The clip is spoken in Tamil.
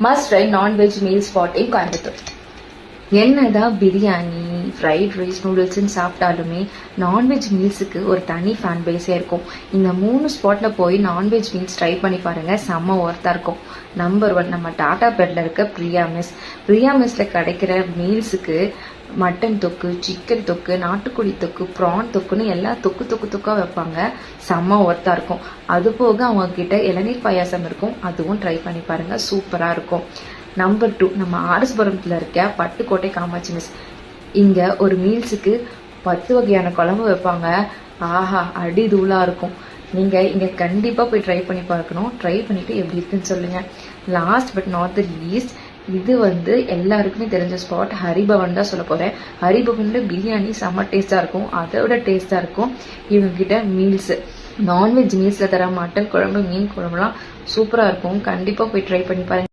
must try non-veg meal spot in Coimbatore. என்னதான் பிரியாணி ஃப்ரைட் ரைஸ் நூடுல்ஸ்ன்னு சாப்பிட்டாலுமே நான்வெஜ் மீல்ஸுக்கு ஒரு தனி ஃபேன் பேஸே இருக்கும். இந்த 3 ஸ்பாட்ல போய் நான்வெஜ் மீல்ஸ் ட்ரை பண்ணி பாருங்க, செம்ம ஒர்த்தா இருக்கும். நம்பர் 1 நம்ம டாடா பெட்ல இருக்க பிரியா மெஸ்ல கிடைக்கிற மீல்ஸுக்கு மட்டன் தொக்கு, சிக்கன் தொக்கு, நாட்டுக்கோழி தொக்கு, ப்ரான் தொக்குன்னு எல்லா தொக்கா வைப்பாங்க. செம்ம ஒர்த்தா இருக்கும். அது போக அவங்க கிட்ட இளநீர் பாயாசம் இருக்கும், அதுவும் ட்ரை பண்ணி பாருங்க, சூப்பரா இருக்கும். நம்பர் 2 நம்ம ஆர்எஸ்புரத்துல இருக்க பட்டுக்கோட்டை காமாட்சி மெஸ். இங்க ஒரு மீல்ஸுக்கு 10 வகையான குழம்பு வைப்பாங்க. ஆஹா, அடி தூளா இருக்கும். நீங்க இங்க கண்டிப்பா போய் ட்ரை பண்ணி பார்க்கணும். ட்ரை பண்ணிட்டு எப்படி இருக்குன்னு சொல்லுங்க. Last but not the least, இது எல்லாருக்குமே தெரிஞ்ச ஸ்பாட் ஹரிபவன் தான் சொல்ல போறேன். ஹரிபவன்ல பிரியாணி செம்ம டேஸ்டா இருக்கும். அதை விட டேஸ்டா இருக்கும் இவங்க கிட்ட மீல்ஸ். நான்வெஜ் மீல்ஸ்ல தர மட்டன் குழம்பு, மீன் குழம்புலாம் சூப்பரா இருக்கும். கண்டிப்பா போய் ட்ரை பண்ணி பாருங்க.